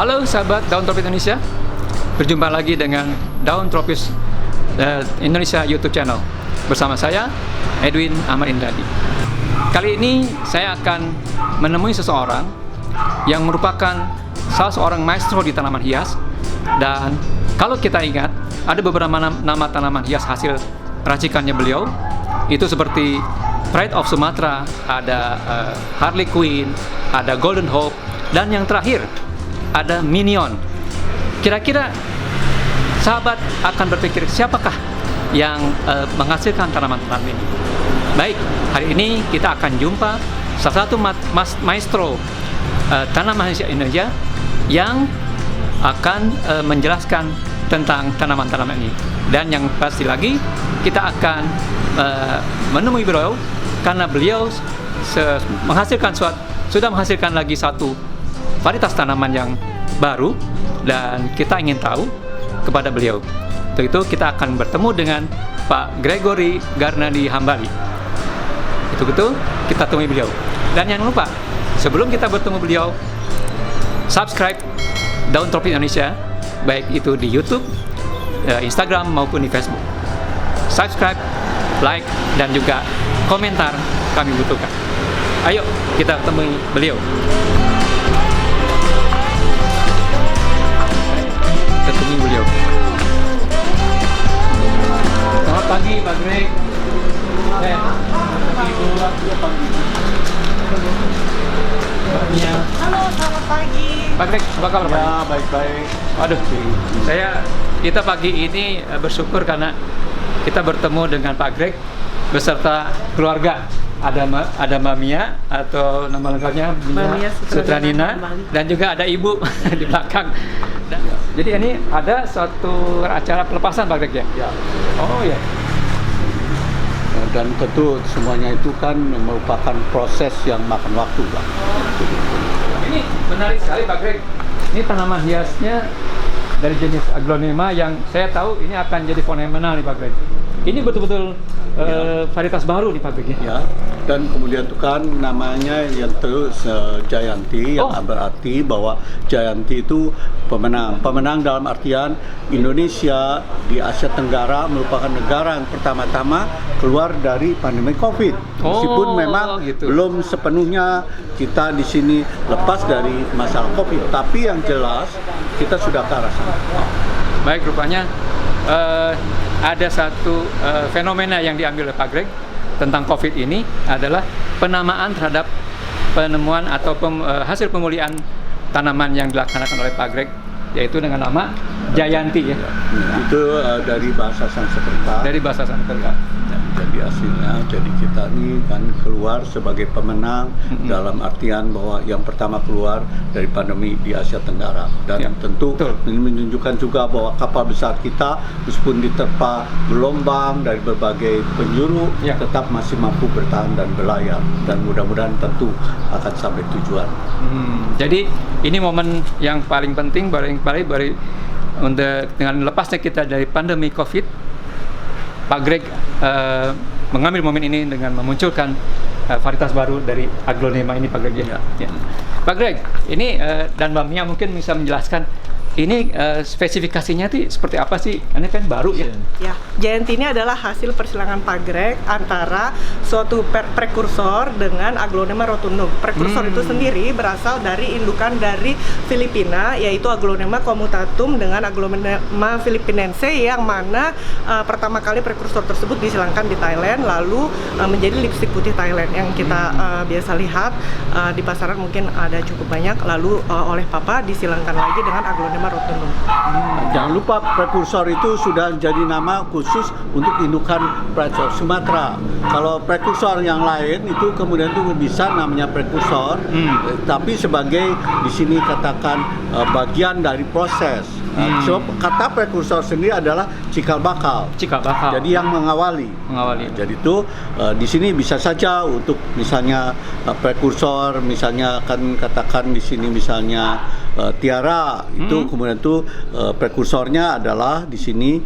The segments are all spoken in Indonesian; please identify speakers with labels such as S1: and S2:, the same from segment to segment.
S1: Halo sahabat Daun Tropis Indonesia, berjumpa lagi dengan Daun Tropis Indonesia YouTube channel bersama saya Edwin Ahmad Indradi. Kali ini saya akan menemui seseorang yang merupakan salah seorang maestro di tanaman hias, dan kalau kita ingat ada beberapa nama tanaman hias hasil racikannya beliau, itu seperti Pride of Sumatra, ada Harley Quinn, ada Golden Hope, dan yang terakhir ada Minion. Kira-kira sahabat akan berpikir siapakah yang menghasilkan tanaman-tanaman ini? Baik, hari ini kita akan jumpa salah satu maestro tanaman hias Indonesia yang akan menjelaskan tentang tanaman-tanaman ini. Dan yang pasti lagi, kita akan menemui beliau karena beliau sudah menghasilkan lagi satu varietas tanaman yang baru, dan kita ingin tahu kepada beliau. Untuk itu kita akan bertemu dengan Pak Gregory Garnadi Hambali. Itu kita temui beliau. Dan jangan lupa, sebelum kita bertemu beliau, subscribe Daun Tropis Indonesia, baik itu di YouTube, Instagram maupun di Facebook. Subscribe, like, dan juga komentar kami butuhkan. Ayo kita temui beliau. Ketemu beliau. Selamat pagi Pak Greg.
S2: Halo, selamat pagi.
S1: Pak Greg, apa kabar Pak?
S3: Ya, baik-baik.
S1: Aduh, kita pagi ini bersyukur karena kita bertemu dengan Pak Greg beserta keluarga. Ada Mbak Mia, atau nama lengkapnya Mia Sutranina, dan juga ada Ibu di belakang. Jadi ini ada suatu acara pelepasan Pak Greg ya?
S3: Ya.
S1: Oh ya.
S3: Dan tentu semuanya itu kan merupakan proses yang makan waktu, Pak.
S1: Ini menarik sekali Pak Greg. Ini tanaman hiasnya dari jenis aglonema yang saya tahu ini akan jadi fenomenal nih Pak Greg. Ini betul-betul varietas baru nih Pak Greg
S3: Ya. Dan kemudian itu kan namanya yang terus Jayanti, yang berarti bahwa Jayanti itu pemenang. Pemenang dalam artian Indonesia di Asia Tenggara merupakan negara yang pertama-tama keluar dari pandemi COVID. Meskipun memang belum sepenuhnya kita di sini lepas dari masalah COVID, tapi yang jelas kita sudah ke arah sana.
S1: Baik, rupanya ada satu fenomena yang diambil oleh Pak Greg tentang COVID ini adalah penamaan terhadap penemuan atau hasil pemulihan tanaman yang dilaksanakan oleh Pak Greg, yaitu dengan nama Jayanti ya.
S3: Itu dari bahasa Sanskerta.
S1: Dari bahasa Sanskerta.
S3: Jadi aslinya, jadi kita ini kan keluar sebagai pemenang dalam artian bahwa yang pertama keluar dari pandemi di Asia Tenggara. Dan tentu ini menunjukkan juga bahwa kapal besar kita meskipun diterpa gelombang dari berbagai penjuru tetap masih mampu bertahan dan berlayar, dan mudah-mudahan tentu akan sampai tujuan.
S1: Jadi ini momen yang paling penting dengan lepasnya kita dari pandemi COVID. Pak Greg mengambil momen ini dengan memunculkan varietas baru dari aglonema ini Pak Greg ya. Pak Greg, ini dan Mbak Mia mungkin bisa menjelaskan ini spesifikasinya seperti apa sih? Ini kan baru ya.
S2: Ya, Jayanti ini adalah hasil persilangan Pak Greg antara suatu prekursor dengan aglonema rotundum. Prekursor itu sendiri berasal dari indukan dari Filipina, yaitu aglonema commutatum dengan aglonema filipinense, yang mana pertama kali prekursor tersebut disilangkan di Thailand, lalu menjadi lipstick putih Thailand yang kita biasa lihat di pasaran mungkin ada cukup banyak, lalu oleh Papa disilangkan lagi dengan aglonema rotundum.
S3: Jangan lupa prekursor itu sudah jadi nama khusus untuk indukan Pride of Sumatra. Kalau prekursor yang lain itu kemudian itu bisa namanya prekursor, tapi sebagai di sini katakan bagian dari proses. So, kata prekursor sendiri adalah cikal bakal.
S1: Cikal bakal.
S3: Jadi yang mengawali. Jadi itu di sini bisa saja untuk misalnya prekursor, misalnya akan katakan di sini misalnya Tiara itu kemudian itu prekursornya adalah di sini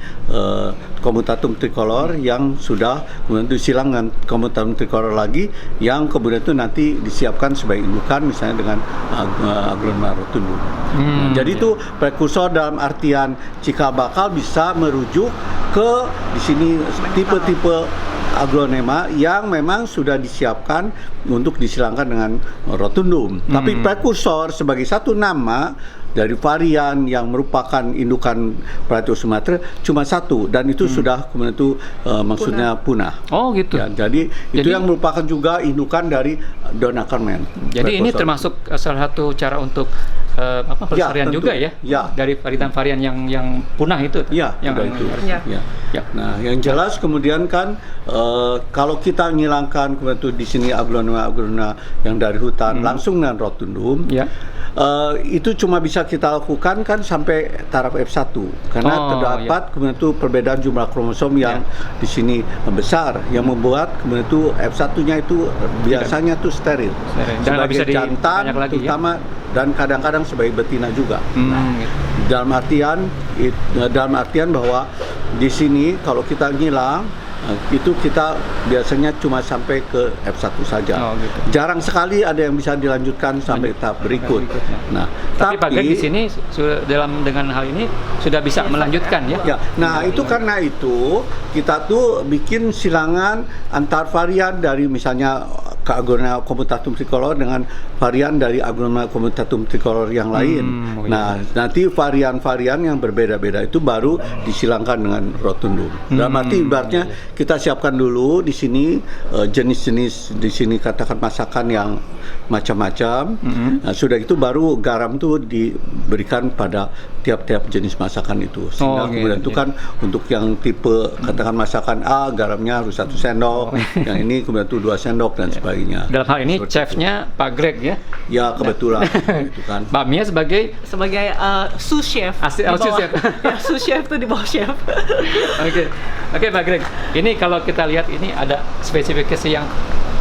S3: Comutatum Tricolor yang sudah kemudian itu silang dengan Comutatum Tricolor lagi yang kemudian itu nanti disiapkan sebagai indukan misalnya dengan Aglonema rotundum. Jadi itu prekursor dalam artian cikal bakal bisa merujuk ke di sini tipe-tipe aglonema yang memang sudah disiapkan untuk disilangkan dengan rotundum. Tapi prekursor sebagai satu nama dari varian yang merupakan indukan Brachyolus sumatera cuma satu dan itu sudah kemudian itu maksudnya punah.
S1: Oh gitu.
S3: Ya, jadi itu yang merupakan juga indukan dari Don Ackerman.
S1: Jadi ini termasuk salah satu cara untuk pelestarian juga ya? Dari varian-varian yang punah itu.
S3: Ya,
S1: yang
S3: itu.
S1: Ya.
S3: Nah, yang jelas kemudian kan kalau kita menghilangkan kemudian itu di sini aglonema yang dari hutan langsung dengan rotundum. Itu cuma bisa kita lakukan kan sampai taraf F1 karena terdapat kemudian itu perbedaan jumlah kromosom yang di sini besar yang membuat kemudian itu F1-nya itu biasanya tuh steril. Sebagai jantan terutama dan kadang-kadang sebagai betina juga. Dalam artian bahwa di sini kalau kita ngilang itu kita biasanya cuma sampai ke F1 saja. Jarang sekali ada yang bisa dilanjutkan sampai tahap berikut. Nah,
S1: tapi di sini dengan hal ini sudah bisa melanjutkan ya.
S3: Nah, itu karena itu kita tuh bikin silangan antar varian dari misalnya Aglonema Comutatum Tricolor dengan varian dari Aglonema Comutatum Tricolor yang lain. Nah, nanti varian-varian yang berbeda-beda itu baru disilangkan dengan rotundum. Dalam arti ibaratnya kita siapkan dulu di sini jenis-jenis di sini katakan masakan yang macam-macam. Nah, sudah itu baru garam tuh diberikan pada tiap-tiap jenis masakan itu. Sehingga kemudian itu kan untuk yang tipe katakan masakan A garamnya harus 1 sendok, yang ini kemudian itu 2 sendok dan sebagainya.
S1: Dalam hal ini chefnya Pak Greg ya?
S3: Ya kebetulan itu kan.
S1: Mbak Mia sebagai
S2: sous chef.
S1: Sous chef.
S2: Sous chef itu di bawah chef.
S1: Oke, Pak Greg. Ini kalau kita lihat ini ada spesifikasi yang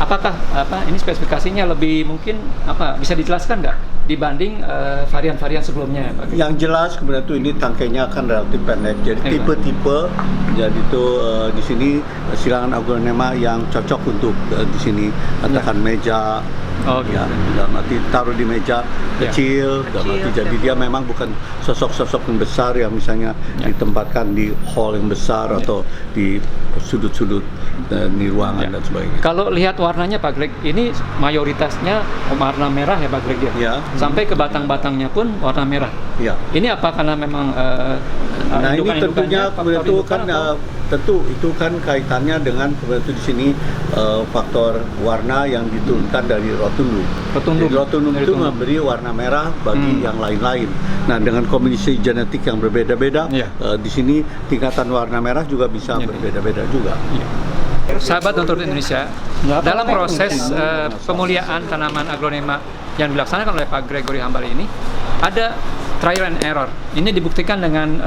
S1: apakah ini spesifikasinya lebih mungkin bisa dijelaskan nggak dibanding varian-varian sebelumnya, Pak Greg?
S3: Yang jelas kemudian itu ini tangkainya akan relatif pendek. Jadi tipe-tipe jadi itu di sini silangan aglonema yang cocok untuk di sini katakan meja. Dalam arti taruh di meja kecil, dalam arti jadi dia memang bukan sosok-sosok yang besar yang misalnya ditempatkan di hall yang besar atau di sudut-sudut di ruangan dan sebagainya.
S1: Kalau lihat warnanya Pak Greg, ini mayoritasnya warna merah ya Pak Greg ya? Sampai ke batang-batangnya pun warna merah. Ini apa karena memang
S3: nah ini tentunya kemudian itu kan tentu itu kan kaitannya dengan kemudian itu di sini faktor warna yang diturunkan dari rotundum. Jadi rotundum itu memberi warna merah bagi yang lain-lain. Nah, dengan kombinasi genetik yang berbeda-beda, di sini tingkatan warna merah juga bisa berbeda-beda juga.
S1: Sahabat Down Indonesia, dalam proses pemuliaan tanaman aglonema yang dilaksanakan oleh Pak Gregory Hambali ini ada trial and error. Ini dibuktikan dengan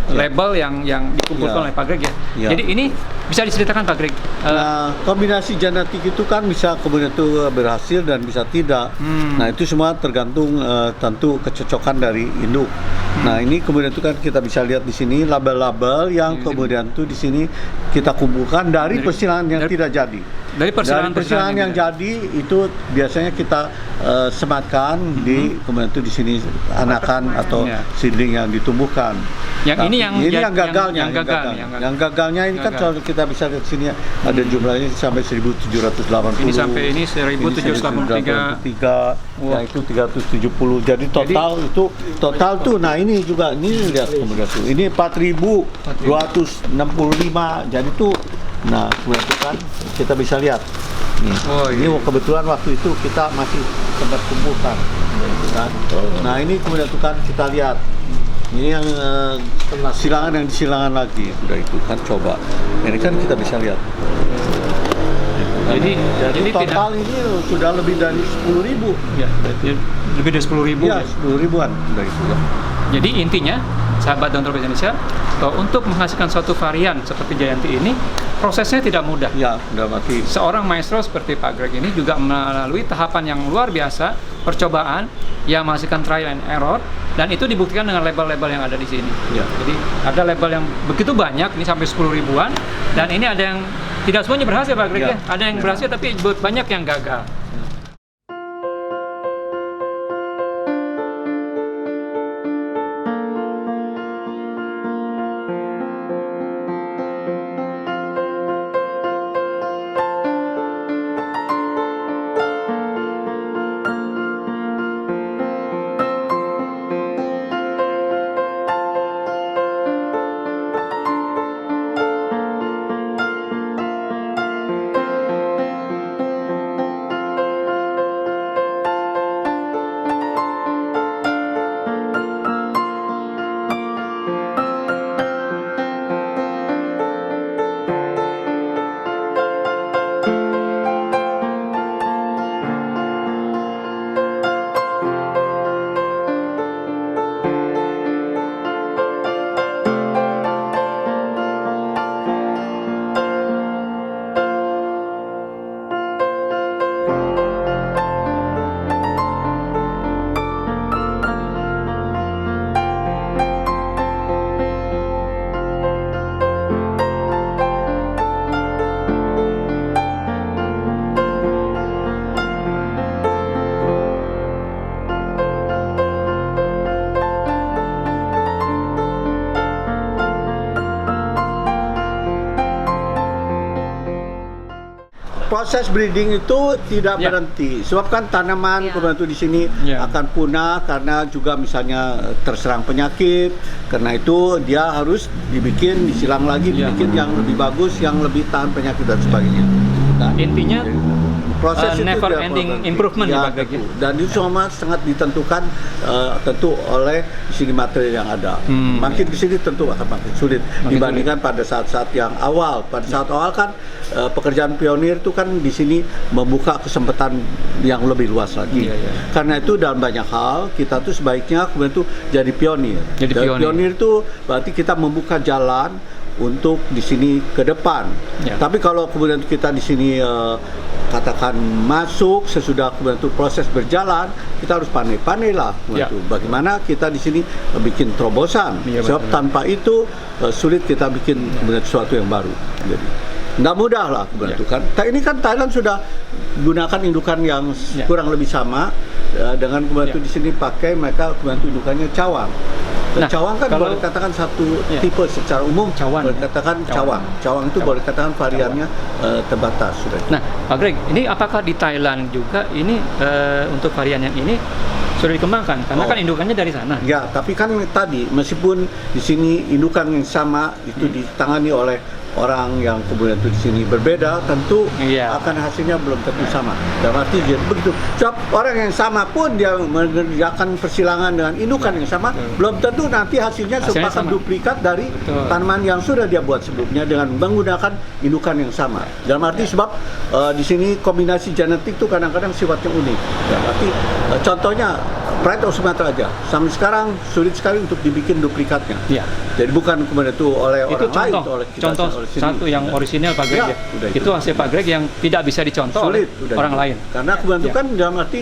S1: label yang dikumpulkan oleh Pak Greg ya. Jadi ini bisa diceritakan Pak Greg.
S3: Nah, kombinasi genetik itu kan bisa kemudian itu berhasil dan bisa tidak. Nah, itu semua tergantung tentu kecocokan dari induk. Nah, ini kemudian itu kan kita bisa lihat di sini label-label yang kemudian itu di sini kita kumpulkan dari persilangan yang tidak jadi.
S1: Dari persilangan
S3: yang jadi itu biasanya kita sematkan di kemudian itu di sini anakan atau seedling yang ditumbuhkan.
S1: Yang
S3: yang gagalnya. Yang gagalnya ini kan kalau kita bisa lihat sini ada jumlahnya sampai 1780.
S1: Ini sampai ini 1783.
S3: Ya itu 370. Jadi total tuh nah ini juga ini lihat kemudian tuh. Ini 4265. Jadi tuh nah kemudian itu kan kita bisa lihat. Ini kebetulan waktu itu kita masih sempat kumpulkan. Nah ini kemudian itu kan kita lihat. Ini yang silangan yang disilangan lagi udah itu kan coba. Ini kan kita bisa lihat. Jadi total ini sudah lebih dari 10.000.
S1: Ya, lebih dari 10.000.
S3: Ya, 10.000-an udah itu ya.
S1: Jadi intinya sahabat Daun Tropis Indonesia, bahwa untuk menghasilkan suatu varian seperti Jayanti ini prosesnya tidak mudah.
S3: Ya, udah mati.
S1: Seorang maestro seperti Pak Greg ini juga melalui tahapan yang luar biasa, percobaan yang menghasilkan trial and error, dan itu dibuktikan dengan label-label yang ada di sini.
S3: Ya.
S1: Jadi ada label yang begitu banyak, ini sampai 10 ribuan, dan ini ada yang tidak semuanya berhasil Pak Greg ya. Ada yang berhasil tapi banyak yang gagal.
S3: Proses breeding itu tidak
S1: Ya.
S3: berhenti, sebab kan tanaman
S4: Ya.
S3: kemudian itu di sini
S1: Ya.
S3: akan punah karena juga misalnya terserang penyakit. Karena itu dia harus dibikin, disilang lagi,
S1: Ya.
S3: dibikin yang lebih bagus, yang lebih tahan penyakit dan sebagainya. Nah,
S1: Intinya
S3: proses itu
S1: never
S3: tidak
S1: ending
S3: berhenti.
S1: improvement ya, Pak Greg, ya.
S3: tentu. Dan itu semua sangat ditentukan tentu oleh di sini materi yang ada. Makin di sini tentu akan makin sulit dibandingkan pada saat-saat yang awal. Pada saat awal kan pekerjaan pionir itu kan di sini membuka kesempatan yang lebih luas lagi.
S1: Iya, iya.
S3: Karena itu dalam banyak hal kita tuh sebaiknya kemudian itu jadi pionir.
S1: Jadi
S3: Dan
S1: pionir.
S3: pionir itu berarti kita membuka jalan untuk di sini ke depan.
S1: Ya.
S3: Tapi kalau kemudian kita di sini katakan masuk sesudah kemudian itu proses berjalan, kita harus pandai-pandai lah kemudian
S1: Ya.
S3: itu. Bagaimana kita di sini bikin terobosan.
S1: Iya,
S3: Sebab
S1: betul.
S3: tanpa itu sulit kita bikin kemudian sesuatu yang baru. Jadi nggak mudah lah kemudian
S1: Ya.
S3: itu kan. ini kan Thailand sudah gunakan indukan yang
S1: Ya.
S3: kurang lebih sama dengan kemudian
S1: Ya.
S3: itu di sini pakai mereka kemudian itu indukannya cawang. Dan
S1: Nah,
S3: cawang kan
S1: kalau-
S3: boleh dikatakan satu
S1: Ya.
S3: tipe secara umum.
S1: Cawan,
S3: Boleh
S1: ya.
S3: dikatakan
S1: Cawan.
S3: cawang. Cawang itu
S1: Cawan.
S3: boleh dikatakan variannya terbatas sudah.
S1: Nah, Pak Greg, ini apakah di Thailand juga ini untuk varian yang ini sudah dikembangkan? Karena
S3: Oh.
S1: kan indukannya dari sana.
S3: Ya, tapi kan tadi meskipun di sini indukan yang sama itu ditangani oleh orang yang kemudian itu di sini berbeda, tentu
S1: Iya.
S3: akan hasilnya belum tentu sama. Dan arti jadi begitu. Sebab orang yang sama pun dia mengerjakan persilangan dengan indukan yang sama, belum tentu nanti hasilnya
S1: Hasilnya
S3: serupakan
S1: sama.
S3: duplikat dari
S1: Betul.
S3: tanaman yang sudah dia buat sebelumnya dengan menggunakan indukan yang sama. Dalam arti sebab di sini kombinasi genetik itu kadang-kadang sifatnya unik. Dalam arti contohnya Pride of Sumatra aja, sampai sekarang sulit sekali untuk dibikin duplikatnya.
S1: Iya.
S3: Jadi bukan kemudian itu oleh
S1: Itu
S3: orang lain,
S1: contoh,
S3: oleh kita
S1: contoh
S3: oleh sini.
S1: satu yang orisinal Pak Greg
S3: Ya,
S1: ya.
S3: udah
S1: Itu hasil Pak Greg yang tidak bisa dicontoh oleh
S3: sulit udah
S1: orang
S3: itu.
S1: lain.
S3: Karena kemudian itu
S1: Ya.
S3: kan dalam arti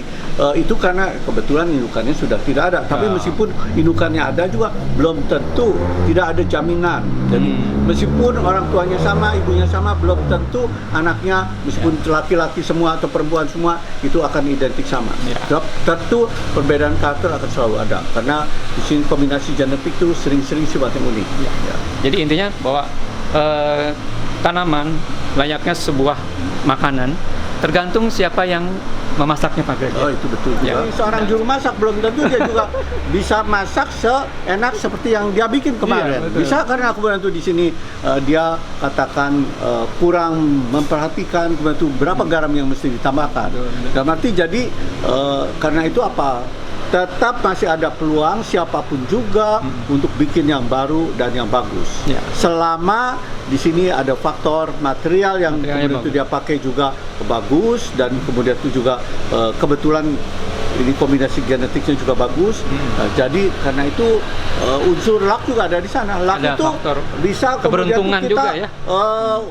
S3: itu karena kebetulan indukannya sudah tidak ada. Tapi
S1: Ya.
S3: meskipun indukannya ada juga belum tentu, tidak ada jaminan. Jadi meskipun orang tuanya sama, ibunya sama, belum tentu anaknya meskipun laki-laki semua atau perempuan semua itu akan identik sama.
S1: Ya.
S3: Sebab tentu perbedaan karakter akan selalu ada. Karena di sini kombinasi genetik itu sering-sering sifatnya unik.
S1: Ya.
S3: Ya.
S1: Jadi intinya bahwa tanaman layaknya sebuah makanan tergantung siapa yang memasaknya Pak Greg.
S3: Oh itu betul juga.
S1: Ya.
S3: Seorang juru masak belum tentu dia juga bisa masak seenak seperti yang dia bikin kemarin.
S1: Iya, betul.
S3: Bisa karena kemudian itu di sini dia katakan kurang memperhatikan kemudian itu berapa garam yang mesti ditambahkan.
S1: Betul.
S3: Dalam arti jadi karena itu apa? Tetap masih ada peluang siapapun juga untuk bikin yang baru dan yang bagus.
S1: Ya.
S3: Selama di sini ada faktor material yang
S1: Materialnya
S3: kemudian itu
S1: bagus.
S3: dia pakai juga bagus dan kemudian itu juga kebetulan ini kombinasi genetiknya juga bagus. Jadi karena itu unsur luck juga ada di sana. Luck
S1: Ada
S3: itu
S1: faktor
S3: bisa kemudian
S1: keberuntungan
S3: kita
S1: juga ya.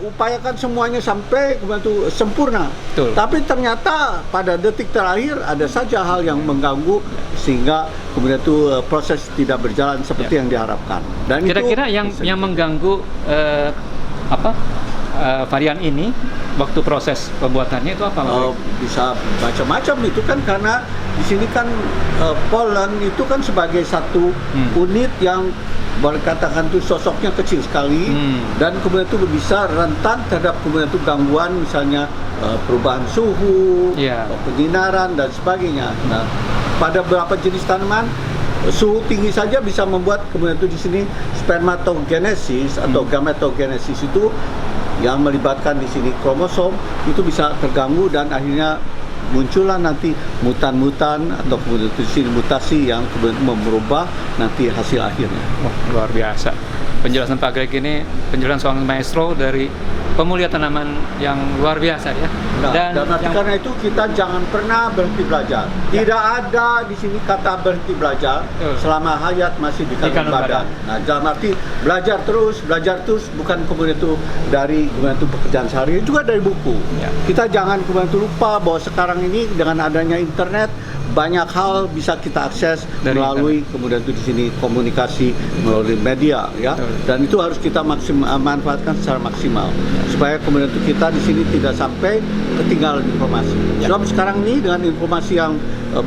S3: upayakan semuanya sampai kemudian itu sempurna.
S1: Betul.
S3: Tapi ternyata pada detik terakhir ada saja hal yang mengganggu sehingga kemudian itu proses tidak berjalan seperti yang diharapkan. Dan
S1: Kira-kira yang mengganggu varian ini waktu proses pembuatannya itu apa?
S3: Bisa macam-macam itu kan, karena di sini kan pollen itu kan sebagai satu unit yang berkatakan itu sosoknya kecil sekali dan kemudian itu bisa rentan terhadap kemudian itu gangguan misalnya perubahan suhu, penyinaran dan sebagainya. Nah, pada beberapa jenis tanaman suhu tinggi saja bisa membuat kemudian itu di sini spermatogenesis atau gametogenesis itu yang melibatkan di sini kromosom itu bisa terganggu dan akhirnya muncullah nanti mutan-mutan atau kemudian di sini mutasi yang kemudian merubah nanti hasil akhirnya.
S1: Luar biasa. Penjelasan Pak Greg ini penjelasan seorang maestro dari pemulia tanaman yang luar biasa ya.
S3: Nah, dan karena itu kita jangan pernah berhenti belajar. Tidak ada di sini kata berhenti belajar selama hayat masih di kandung badan. Nah, dalam arti belajar terus bukan kemudian itu dari kemudian itu pekerjaan sehari, juga dari buku. Kita jangan kemudian itu lupa bahwa sekarang ini dengan adanya internet banyak hal bisa kita akses dari melalui internet. Kemudian itu di sini komunikasi melalui media ya. Dan itu harus kita manfaatkan secara maksimal supaya kemudian itu kita di sini tidak sampai ketinggalan informasi. Sebab sekarang ini dengan informasi yang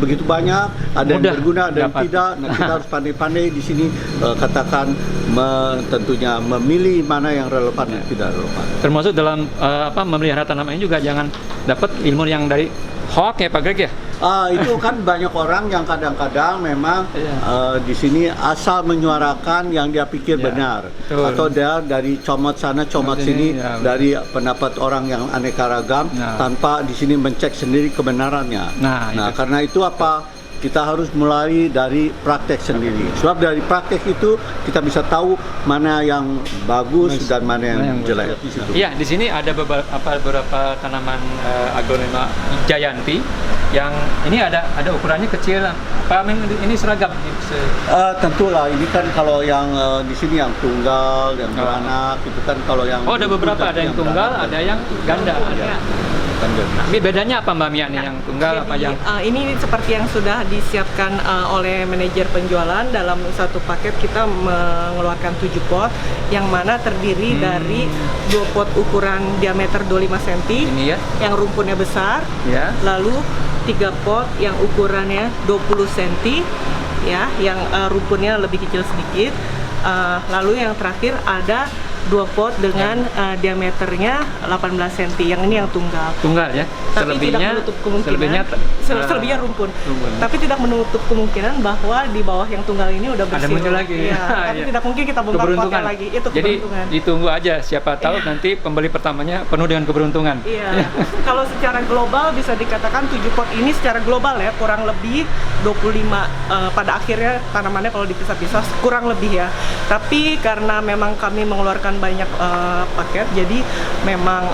S3: begitu banyak, ada yang berguna, ada yang tidak. Nah, kita harus pandai-pandai di sini katakan tentunya memilih mana yang relevan dan tidak relevan.
S1: Termasuk dalam memelihara tanaman ini juga jangan dapat ilmu yang dari hoax ya Pak Greg ya.
S3: Itu kan banyak orang yang kadang-kadang memang di sini asal menyuarakan yang dia pikir benar, atau dia dari comot sana comot sini dari pendapat orang yang aneka ragam tanpa di sini mencek sendiri kebenarannya. Nah, karena itu kita harus mulai dari praktek sendiri. Sebab dari praktek itu kita bisa tahu mana yang bagus dan mana yang jelek.
S1: Iya, di sini ada beberapa tanaman aglonema Jayanti yang ini ada ukurannya kecil. Pak Amin, ini seragam.
S3: Tentulah ini kan kalau yang di sini yang tunggal, yang beranak itu kan kalau yang
S1: ada beberapa, ada yang tunggal, ada yang ganda. Ini bedanya apa Mbak Mia nih yang tunggal apa yang?
S2: Ini seperti yang sudah disiapkan oleh manajer penjualan. Dalam satu paket kita mengeluarkan 7 pot yang mana terdiri dari 2 pot ukuran diameter 25 cm ini yang rumpunnya besar, lalu 3 pot yang ukurannya 20 cm ya, yang rumpunnya lebih kecil sedikit, lalu yang terakhir ada 2 pot dengan diameternya 18 cm. Yang ini yang tunggal.
S1: Tunggal ya.
S2: Tapi tidak menutup kemungkinan selebihnya rumpun. Tapi tidak menutup kemungkinan bahwa di bawah yang tunggal ini udah bersih.
S1: Ada muncul lagi.
S2: Tapi tidak mungkin kita bongkar potnya lagi. Itu keberuntungan.
S1: Jadi ditunggu aja, siapa tahu nanti pembeli pertamanya penuh dengan keberuntungan.
S2: Iya. Kalau secara global bisa dikatakan 7 pot ini secara global ya kurang lebih 25 pada akhirnya tanamannya kalau dipisah-pisah kurang lebih ya. Tapi karena memang kami mengeluarkan banyak paket, jadi memang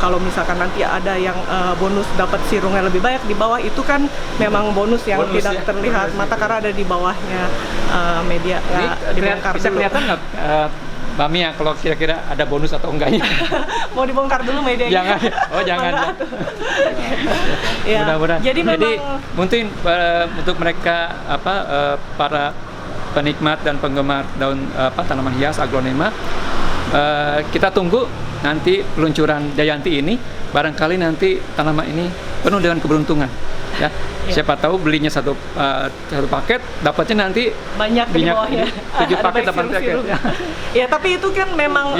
S2: kalau misalkan nanti ada yang bonus dapat sirungnya lebih banyak di bawah, itu kan memang bonus yang tidak terlihat mata karena ada di bawahnya media.
S1: Bisa kelihatan nggak Mbak Mia kalau kira-kira ada bonus atau enggaknya?
S2: Mau dibongkar dulu medianya?
S1: Jangan.
S2: Ya.
S1: Mudah-mudahan.
S2: Jadi
S1: mungkin untuk mereka para penikmat dan penggemar daun tanaman hias aglonema, kita tunggu nanti peluncuran Jayanti ini. Barangkali nanti tanaman ini penuh dengan keberuntungan ya. Siapa tahu belinya satu paket dapatnya nanti
S2: banyak di bawahnya.
S1: 7 paket dapat paket.
S2: Ya, tapi itu kan memang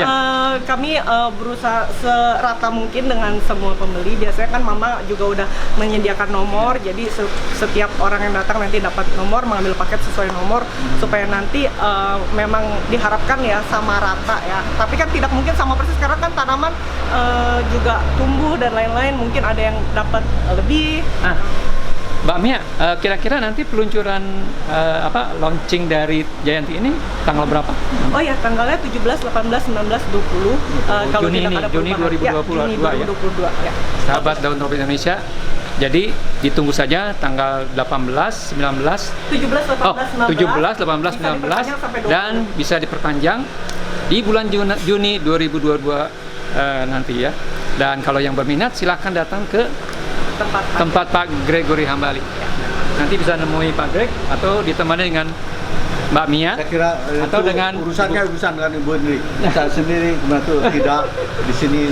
S2: kami berusaha serata mungkin dengan semua pembeli. Biasanya kan Mama juga udah menyediakan nomor, jadi setiap orang yang datang nanti dapat nomor, mengambil paket sesuai nomor supaya nanti memang diharapkan ya sama rata ya. Tapi kan tidak mungkin sama persis karena kan tanaman juga tumbuh dan lain-lain, mungkin ada yang dapat lebih.
S1: Mbak Mia, kira-kira nanti peluncuran launching dari Jayanti ini tanggal berapa?
S2: Oh ya, tanggalnya 17, 18, 19, 20. Kalau
S1: Juni
S2: tidak
S1: ini,
S2: ada
S1: Juni
S2: perubahan.
S1: 2022
S2: Juni
S1: ya.
S2: 2022 ya.
S1: Sahabat Daun Tropis Indonesia, jadi ditunggu saja tanggal 18, 19,
S2: 17, 18, 19.
S1: 17, 18,
S2: Bisa
S1: 19
S2: diperpanjang sampai 20.
S1: dan bisa diperpanjang di bulan Juni 2022 nanti ya. Dan kalau yang berminat silahkan datang ke tempat Pak Gregory Hambali. Nanti bisa nemui Pak Greg atau ditemani dengan Mbak Mia.
S3: Saya kira
S1: atau
S3: itu
S1: dengan
S3: urusan dengan Ibu Indri. Saya sendiri kebetulan tidak di sini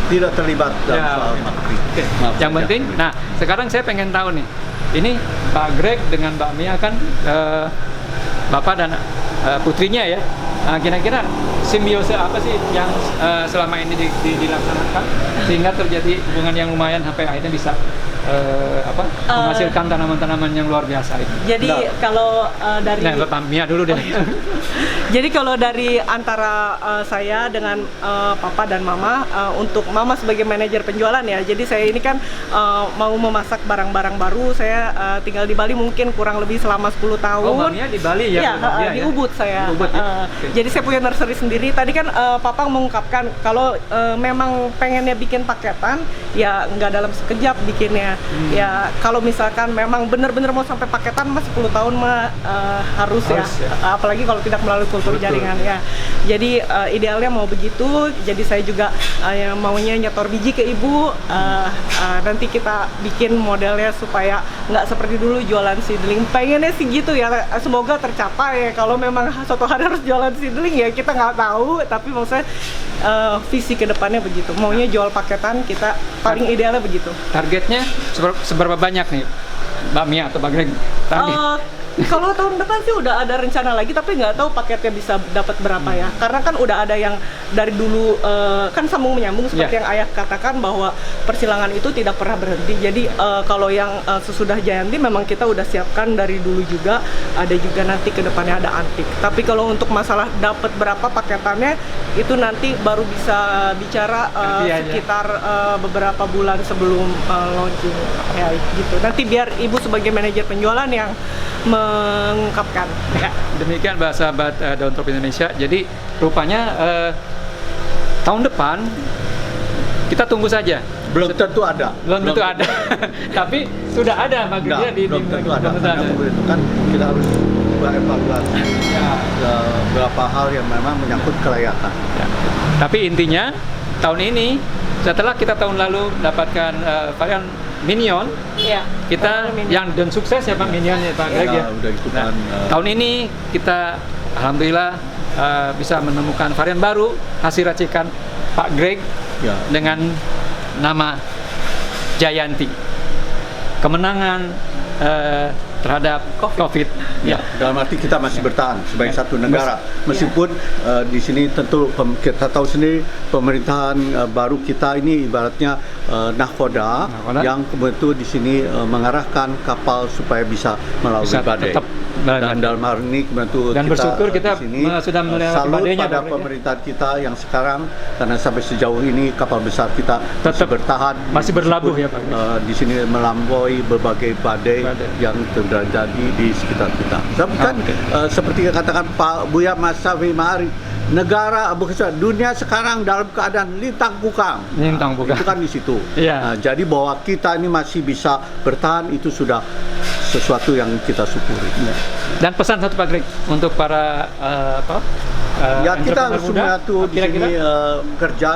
S3: tidak terlibat dalam
S1: Ya,
S3: soal
S1: oke.
S3: marketing.
S1: Oke.
S3: Maaf
S1: Yang
S3: saja.
S1: penting, nah sekarang saya pengen tahu nih, ini Pak Greg dengan Mbak Mia kan bapak dan putrinya ya. Nah, kira-kira simbiose apa sih yang selama ini dilaksanakan sehingga terjadi hubungan yang lumayan sampai akhirnya bisa menghasilkan tanaman-tanaman yang luar biasa itu.
S2: Jadi kalau dari
S1: Nah, Bapak Mia dulu deh.
S2: Jadi kalau dari antara saya dengan papa dan mama, untuk mama sebagai manajer penjualan ya, jadi saya ini kan mau memasak barang-barang baru. Saya tinggal di Bali mungkin kurang lebih selama 10 tahun.
S1: Oh, Mbak Mia di Bali ya?
S2: Iya,
S1: Mbak Mia
S2: di
S1: ya?
S2: Ubud saya.
S1: Di Ubud ya? Oke.
S2: Jadi saya punya nursery sendiri. Tadi kan papa mengungkapkan kalau memang pengennya bikin paketan, ya nggak dalam sekejap bikinnya. Ya kalau misalkan memang benar-benar mau sampai paketan, mas 10 tahun mah harus ya. Apalagi kalau tidak melalui kultur
S1: Betul.
S2: jaringan ya. Jadi idealnya mau begitu. Jadi saya juga maunya nyetor biji ke ibu. Nanti kita bikin modelnya supaya nggak seperti dulu jualan seedling. Pengennya sih gitu ya. Semoga tercapai. Kalau memang suatu hari harus jualan seedling ya kita nggak tahu. Tapi maksudnya visi kedepannya begitu. Maunya jual paketan, kita paling idealnya begitu.
S1: Targetnya seberapa banyak nih Mbak Mia atau Pak Greg? Target.
S2: Kalau tahun depan sih udah ada rencana lagi, tapi nggak tahu paketnya bisa dapat berapa ya. Karena kan udah ada yang dari dulu kan sambung menyambung seperti yang ayah katakan bahwa persilangan itu tidak pernah berhenti. Jadi kalau yang sesudah Jayanti memang kita udah siapkan dari dulu juga. Ada juga nanti ke depannya ada antik. Tapi kalau untuk masalah dapat berapa paketannya itu nanti baru bisa bicara sekitar beberapa bulan sebelum launching ya gitu. Nanti biar ibu sebagai manajer penjualan yang mengungkapkan.
S1: Ya, demikian sahabat Daun Tropis Indonesia. Jadi rupanya tahun depan kita tunggu saja.
S3: Belum tentu ada.
S1: Belum tentu ada. Tapi sudah ada Pak Greg di
S3: belum tentu ada.
S1: belum tentu
S3: Karena
S1: ada.
S3: itu kan kita harus berevaluasi
S1: Ya.
S3: beberapa hal yang memang menyangkut kelayakan.
S1: Ya. Tapi intinya tahun ini setelah kita tahun lalu dapatkan varian Minion,
S2: Iya.
S1: kita yang dan sukses ya Pak Minion ya Pak Greg ya.
S3: Udah itu kan,
S1: tahun ini kita alhamdulillah bisa menemukan varian baru hasil racikan Pak Greg
S3: ya.
S1: dengan nama Jayanti. Kemenangan terhadap COVID.
S3: Ya, dalam arti kita masih bertahan sebagai satu negara. Meskipun di sini tentu kita tahu sendiri pemerintahan baru kita ini ibaratnya nahkoda yang kebetul di sini mengarahkan kapal supaya bisa melalui
S1: Bisa
S3: badai.
S1: tetap
S3: Dan dalam hal ini kebetul
S1: dan
S3: kita
S1: bersyukur kita
S3: di sini
S1: sudah melewati
S3: salut
S1: badainya,
S3: pada
S1: Pak Greg, ya.
S3: pemerintahan kita yang sekarang karena sampai sejauh ini kapal besar kita masih
S1: Tetap
S3: bertahan,
S1: masih berlabuh
S3: meskipun,
S1: ya, Pak Greg.
S3: di sini melampaui berbagai badai yang terjadi di sekitar kita. Tapi kan seperti yang katakan Pak Buya Mas Safi Ma'arif, negara dunia sekarang dalam keadaan lintang pukang.
S1: Lintang pukang.
S3: Itu kan di situ.
S1: Iya.
S3: Jadi bahwa kita ini masih bisa bertahan itu sudah sesuatu yang kita syukuri.
S1: Dan pesan satu Pak Greg untuk para
S3: Ya kita
S1: entrepreneur
S3: harus
S1: muda,
S3: menyatu di
S1: kira-kira?
S3: sini kerja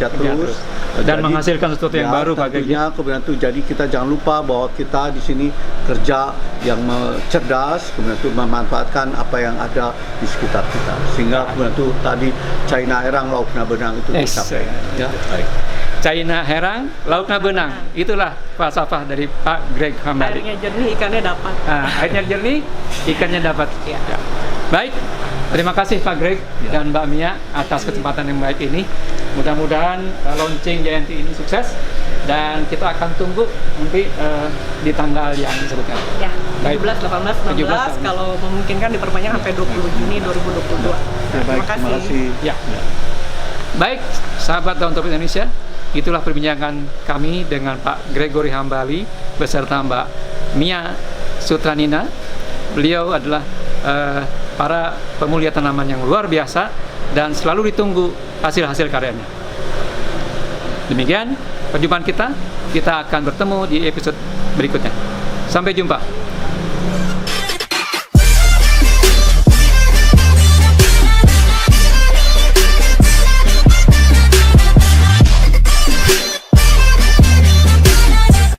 S3: terus
S1: dan menghasilkan sesuatu yang baru Pak Greg.
S3: Tentunya kemudian itu jadi kita jangan lupa bahwa kita di sini kerja yang cerdas, kemudian itu memanfaatkan apa yang ada di sekitar kita sehingga kemudian itu tadi China Herang Laukna Benang itu tercapai. Ya, baik.
S1: China Herang, lauknya benang. Itulah falsafah dari Pak Greg Hambali.
S2: Airnya jernih, ikannya dapat.
S1: Airnya jernih, ikannya dapat.
S2: Ya.
S1: Ya. Baik, terima kasih Pak Greg dan Mbak Mia atas kesempatan yang baik ini. Mudah-mudahan launching Jayanti ini sukses dan kita akan tunggu nanti di tanggal yang disebutkan.
S2: Ya,
S1: Baik.
S2: 17, 18, 19 kalau memungkinkan diperpanjang sampai 20 Juni 2022. Terima kasih.
S1: Ya. Baik, sahabat Daun Tropis Indonesia, itulah perbincangan kami dengan Pak Gregory Hambali beserta Mbak Mia Sutranina. Beliau adalah para pemulia tanaman yang luar biasa dan selalu ditunggu hasil-hasil karyanya. Demikian perjumpaan kita akan bertemu di episode berikutnya. Sampai jumpa.